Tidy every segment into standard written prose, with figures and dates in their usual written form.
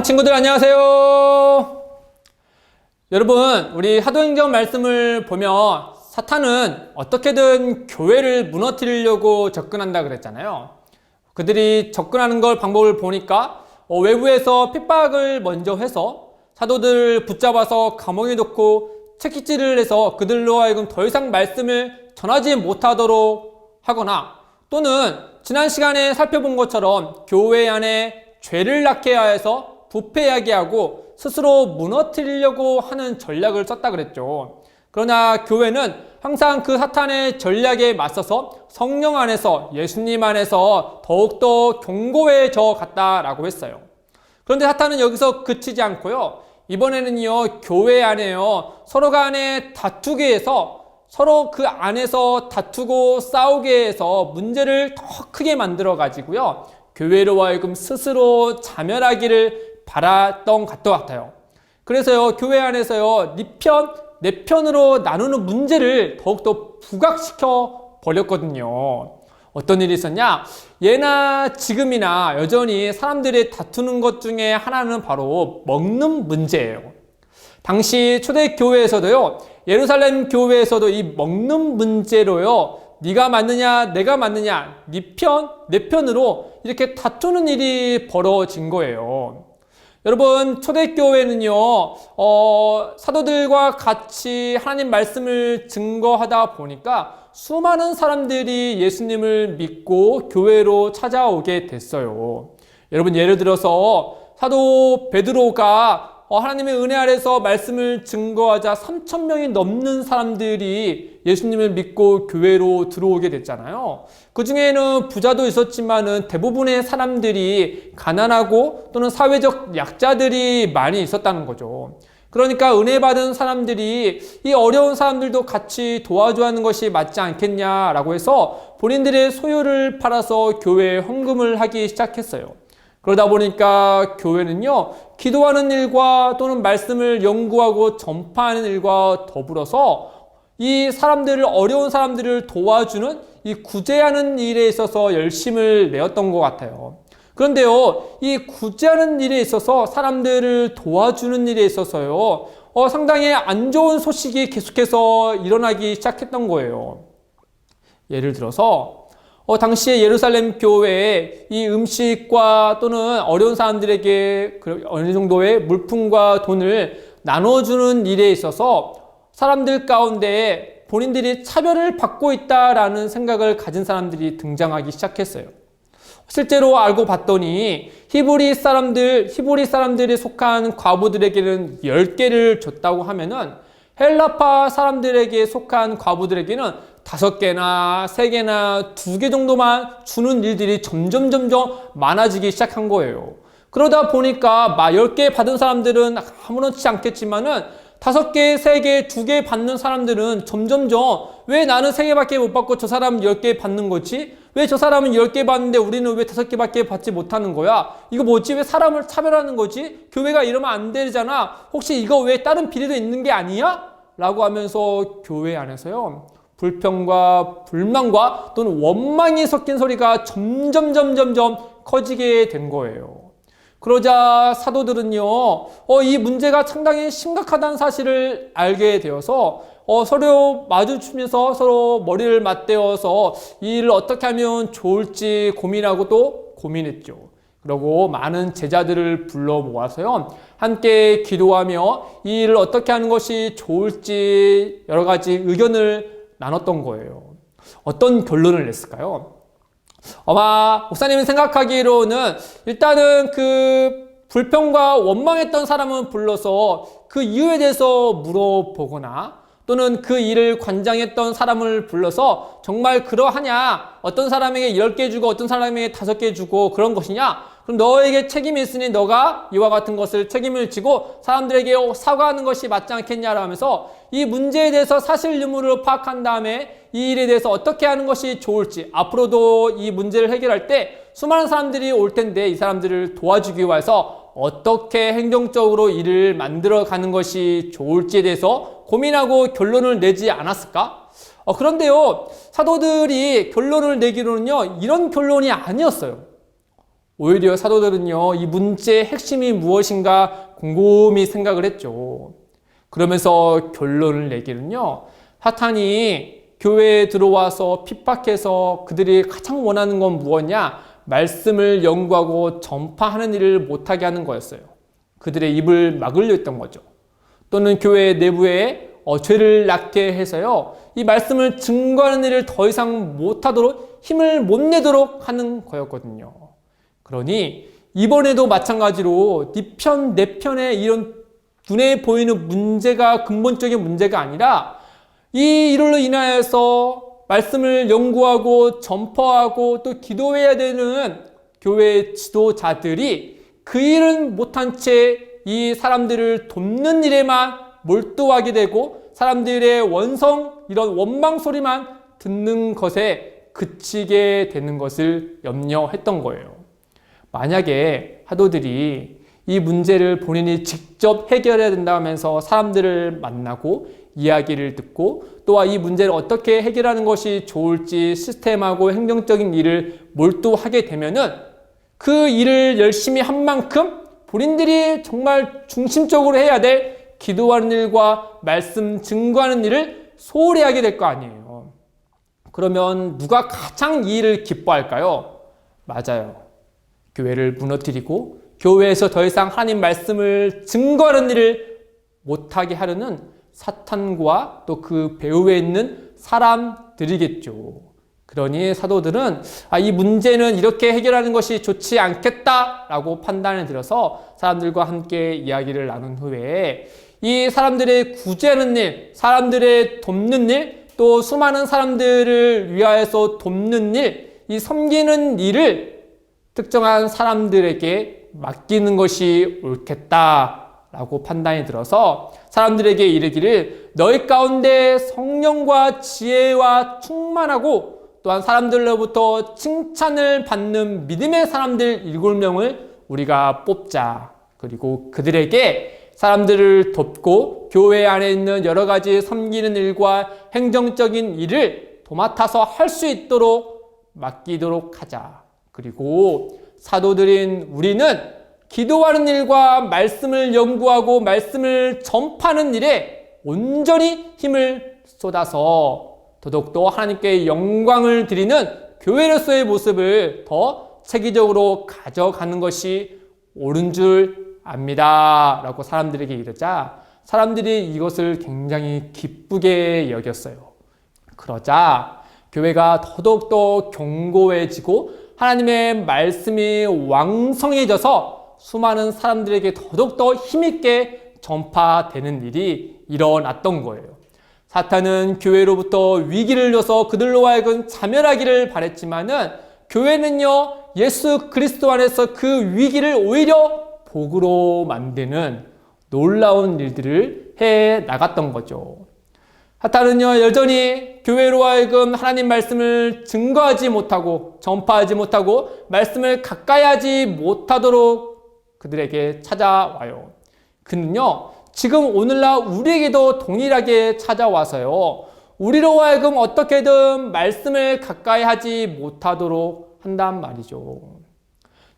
친구들 안녕하세요. 여러분, 우리 사도행전 말씀을 보면 사탄은 어떻게든 교회를 무너뜨리려고 접근한다 그랬잖아요. 그들이 접근하는 걸 방법을 보니까 외부에서 핍박을 먼저 해서 사도들을 붙잡아서 감옥에 넣고 채찍질을 해서 그들로 하여금 더 이상 말씀을 전하지 못하도록 하거나, 또는 지난 시간에 살펴본 것처럼 교회 안에 죄를 낳게 하여서 부패하게 하고 스스로 무너뜨리려고 하는 전략을 썼다 그랬죠. 그러나 교회는 항상 그 사탄의 전략에 맞서서 성령 안에서, 예수님 안에서 더욱더 견고해져 갔다라고 했어요. 그런데 사탄은 여기서 그치지 않고요, 이번에는요, 교회 안에요, 서로 간에 다투게 해서, 서로 그 안에서 다투고 싸우게 해서 문제를 더 크게 만들어 가지고요, 교회로 하여금 스스로 자멸하기를 바랐던 것 같아요. 그래서요, 교회 안에서요, 네 편, 내 편으로 나누는 문제를 더욱더 부각시켜 버렸거든요. 어떤 일이 있었냐? 예나 지금이나 여전히 사람들이 다투는 것 중에 하나는 바로 먹는 문제예요. 당시 초대교회에서도요, 예루살렘 교회에서도 이 먹는 문제로요, 네가 맞느냐 내가 맞느냐, 네 편, 내 편으로 이렇게 다투는 일이 벌어진 거예요. 여러분, 초대교회는요, 사도들과 같이 하나님 말씀을 증거하다 보니까 수많은 사람들이 예수님을 믿고 교회로 찾아오게 됐어요. 여러분, 예를 들어서 사도 베드로가 하나님의 은혜 아래서 말씀을 증거하자 3,000명이 넘는 사람들이 예수님을 믿고 교회로 들어오게 됐잖아요. 그 중에는 부자도 있었지만은 대부분의 사람들이 가난하고 또는 사회적 약자들이 많이 있었다는 거죠. 그러니까 은혜 받은 사람들이 이 어려운 사람들도 같이 도와줘야 하는 것이 맞지 않겠냐라고 해서 본인들의 소유를 팔아서 교회에 헌금을 하기 시작했어요. 그러다 보니까 교회는요, 기도하는 일과 또는 말씀을 연구하고 전파하는 일과 더불어서 이 사람들을, 어려운 사람들을 도와주는 이 구제하는 일에 있어서 열심을 내었던 것 같아요. 그런데요, 이 구제하는 일에 있어서, 사람들을 도와주는 일에 있어서요, 상당히 안 좋은 소식이 계속해서 일어나기 시작했던 거예요. 예를 들어서 당시에 예루살렘 교회에 이 음식과 또는 어려운 사람들에게 어느 정도의 물품과 돈을 나눠주는 일에 있어서 사람들 가운데 본인들이 차별을 받고 있다라는 생각을 가진 사람들이 등장하기 시작했어요. 실제로 알고 봤더니 히브리 사람들이 속한 과부들에게는 10개를 줬다고 하면은 헬라파 사람들에게 속한 과부들에게는 5개나 3개나 2개 정도만 주는 일들이 점점 많아지기 시작한 거예요. 그러다 보니까 10개 받은 사람들은 아무렇지 않겠지만은 5개, 3개, 2개 받는 사람들은 점점 왜 나는 3개밖에 못 받고 저 사람은 10개 받는 거지? 왜 저 사람은 10개 받는데 우리는 왜 5개밖에 받지 못하는 거야? 이거 뭐지? 왜 사람을 차별하는 거지? 교회가 이러면 안 되잖아. 혹시 이거 왜 다른 비리도 있는 게 아니야? 라고 하면서 교회 안에서요, 불평과 불만과 또는 원망이 섞인 소리가 점점 커지게 된 거예요. 그러자 사도들은요, 이 문제가 상당히 심각하다는 사실을 알게 되어서 서로 마주치면서 서로 머리를 맞대어서 이 일을 어떻게 하면 좋을지 고민하고 또 고민했죠. 그리고 많은 제자들을 불러 모아서요, 함께 기도하며 이 일을 어떻게 하는 것이 좋을지 여러 가지 의견을 나눴던 거예요. 어떤 결론을 냈을까요? 아마 목사님이 생각하기로는 일단은 그 불평과 원망했던 사람은 불러서 그 이유에 대해서 물어보거나, 또는 그 일을 관장했던 사람을 불러서 정말 그러하냐, 어떤 사람에게 10개 주고 어떤 사람에게 5개 주고 그런 것이냐, 그럼 너에게 책임이 있으니 너가 이와 같은 것을 책임을 지고 사람들에게 사과하는 것이 맞지 않겠냐라면서 이 문제에 대해서 사실 유무를 파악한 다음에 이 일에 대해서 어떻게 하는 것이 좋을지, 앞으로도 이 문제를 해결할 때 수많은 사람들이 올 텐데 이 사람들을 도와주기 위해서 어떻게 행정적으로 일을 만들어가는 것이 좋을지에 대해서 고민하고 결론을 내지 않았을까? 그런데요, 사도들이 결론을 내기로는요, 이런 결론이 아니었어요. 오히려 사도들은요, 이 문제의 핵심이 무엇인가 곰곰이 생각을 했죠. 그러면서 결론을 내기는요, 사탄이 교회에 들어와서 핍박해서 그들이 가장 원하는 건 무엇냐? 말씀을 연구하고 전파하는 일을 못하게 하는 거였어요. 그들의 입을 막으려 했던 거죠. 또는 교회 내부에 죄를 낳게 해서요, 이 말씀을 증거하는 일을 더 이상 못하도록 힘을 못 내도록 하는 거였거든요. 그러니 이번에도 마찬가지로 네 편, 내 편의 이런 눈에 보이는 문제가 근본적인 문제가 아니라 이 일로 인하여서 말씀을 연구하고 전파하고 또 기도해야 되는 교회 지도자들이 그 일은 못한 채 이 사람들을 돕는 일에만 몰두하게 되고 사람들의 이런 원망 소리만 듣는 것에 그치게 되는 것을 염려했던 거예요. 만약에 사도들이 이 문제를 본인이 직접 해결해야 된다 하면서 사람들을 만나고 이야기를 듣고 또한 이 문제를 어떻게 해결하는 것이 좋을지 시스템하고 행정적인 일을 몰두하게 되면은 그 일을 열심히 한 만큼 본인들이 정말 중심적으로 해야 될 기도하는 일과 말씀 증거하는 일을 소홀히 하게 될 거 아니에요. 그러면 누가 가장 이 일을 기뻐할까요? 맞아요. 교회를 무너뜨리고 교회에서 더 이상 하나님 말씀을 증거하는 일을 못하게 하려는 사탄과 또 그 배후에 있는 사람들이겠죠. 그러니 사도들은 이 문제는 이렇게 해결하는 것이 좋지 않겠다라고 판단을 들어서 사람들과 함께 이야기를 나눈 후에 이 사람들의 구제하는 일, 사람들의 돕는 일, 또 수많은 사람들을 위하여서 돕는 일, 이 섬기는 일을 특정한 사람들에게 맡기는 것이 옳겠다라고 판단이 들어서 사람들에게 이르기를 너희 가운데 성령과 지혜와 충만하고 또한 사람들로부터 칭찬을 받는 믿음의 사람들 7명을 우리가 뽑자. 그리고 그들에게 사람들을 돕고 교회 안에 있는 여러 가지 섬기는 일과 행정적인 일을 도맡아서 할 수 있도록 맡기도록 하자. 그리고 사도들인 우리는 기도하는 일과 말씀을 연구하고 말씀을 전파하는 일에 온전히 힘을 쏟아서 더욱더 하나님께 영광을 드리는 교회로서의 모습을 더 체계적으로 가져가는 것이 옳은 줄 압니다. 라고 사람들에게 이르자 사람들이 이것을 굉장히 기쁘게 여겼어요. 그러자 교회가 더욱더 견고해지고 하나님의 말씀이 왕성해져서 수많은 사람들에게 더욱더 힘있게 전파되는 일이 일어났던 거예요. 사탄은 교회로부터 위기를 줘서 그들로 하여금 자멸하기를 바랬지만은 교회는요, 예수 그리스도 안에서 그 위기를 오히려 복으로 만드는 놀라운 일들을 해 나갔던 거죠. 사탄은요, 여전히 교회로 하여금 하나님 말씀을 증거하지 못하고 전파하지 못하고 말씀을 가까이 하지 못하도록 그들에게 찾아와요. 그는요, 지금 오늘날 우리에게도 동일하게 찾아와서요, 우리로 하여금 어떻게든 말씀을 가까이 하지 못하도록 한단 말이죠.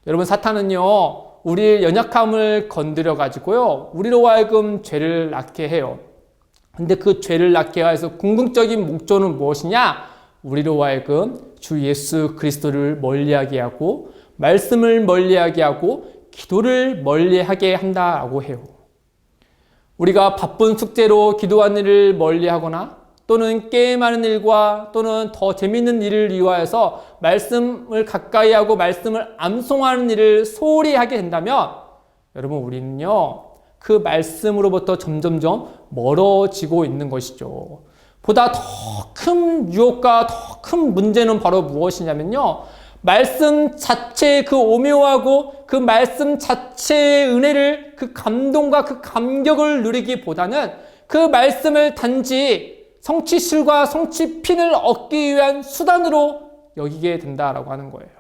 여러분, 사탄은요, 우리의 연약함을 건드려 가지고요, 우리로 하여금 죄를 낳게 해요. 근데 그 죄를 낳게 해서 궁극적인 목적은 무엇이냐? 우리로 하여금 주 예수 그리스도를 멀리하게 하고 말씀을 멀리하게 하고 기도를 멀리하게 한다고 해요. 우리가 바쁜 숙제로 기도하는 일을 멀리하거나 또는 게임하는 일과 또는 더 재밌는 일을 위하여서 말씀을 가까이 하고 말씀을 암송하는 일을 소홀히 하게 된다면 여러분, 우리는요, 그 말씀으로부터 점점점 멀어지고 있는 것이죠. 보다 더 큰 유혹과 더 큰 문제는 바로 무엇이냐면요, 말씀 자체의 그 오묘하고 그 말씀 자체의 은혜를, 그 감동과 그 감격을 누리기보다는 그 말씀을 단지 성취실과 성취핀을 얻기 위한 수단으로 여기게 된다라고 하는 거예요.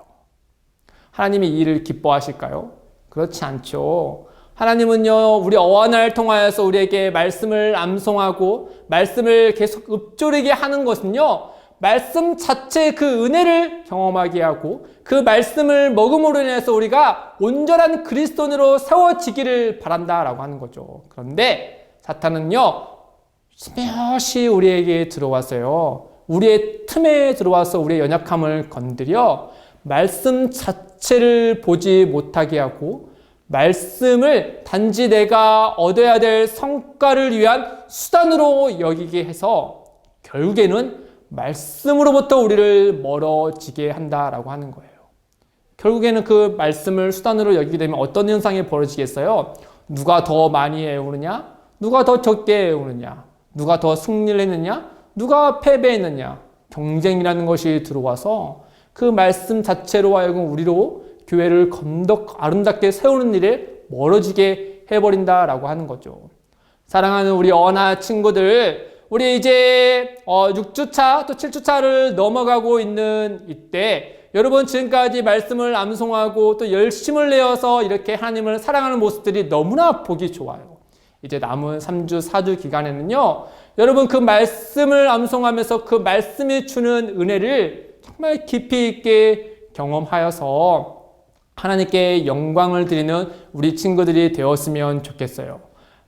하나님이 이 일을 기뻐하실까요? 그렇지 않죠. 하나님은요, 우리 어한을 통하여서 우리에게 말씀을 암송하고 말씀을 계속 읊조리게 하는 것은요, 말씀 자체의 그 은혜를 경험하게 하고 그 말씀을 먹음으로 인해서 우리가 온전한 그리스도인으로 세워지기를 바란다라고 하는 거죠. 그런데 사탄은요, 스며시 우리에게 들어와서요, 우리의 틈에 들어와서 우리의 연약함을 건드려 말씀 자체를 보지 못하게 하고 말씀을 단지 내가 얻어야 될 성과를 위한 수단으로 여기게 해서 결국에는 말씀으로부터 우리를 멀어지게 한다라고 하는 거예요. 결국에는 그 말씀을 수단으로 여기게 되면 어떤 현상이 벌어지겠어요? 누가 더 많이 애우느냐? 누가 더 적게 애우느냐? 누가 더 승리를 했느냐? 누가 패배했느냐? 경쟁이라는 것이 들어와서 그 말씀 자체로 하여금 우리로 교회를 검덕 아름답게 세우는 일에 멀어지게 해버린다라고 하는 거죠. 사랑하는 우리 언하 친구들, 우리 이제 6주차 또 7주차를 넘어가고 있는 이때 여러분 지금까지 말씀을 암송하고 또 열심을 내어서 이렇게 하나님을 사랑하는 모습들이 너무나 보기 좋아요. 이제 남은 3주, 4주 기간에는요, 여러분 그 말씀을 암송하면서 그 말씀이 주는 은혜를 정말 깊이 있게 경험하여서 하나님께 영광을 드리는 우리 친구들이 되었으면 좋겠어요.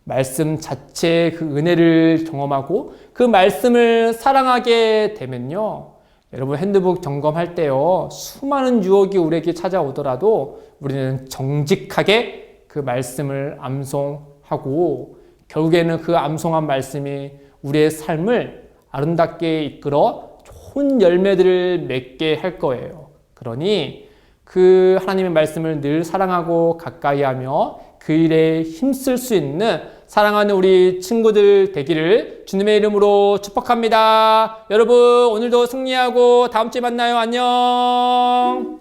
말씀 자체의 그 은혜를 경험하고 그 말씀을 사랑하게 되면요, 여러분 핸드북 점검할 때요, 수많은 유혹이 우리에게 찾아오더라도 우리는 정직하게 그 말씀을 암송하고 결국에는 그 암송한 말씀이 우리의 삶을 아름답게 이끌어 좋은 열매들을 맺게 할 거예요. 그러니 그 하나님의 말씀을 늘 사랑하고 가까이 하며 그 일에 힘쓸 수 있는 사랑하는 우리 친구들 되기를 주님의 이름으로 축복합니다. 여러분 오늘도 승리하고 다음 주에 만나요. 안녕.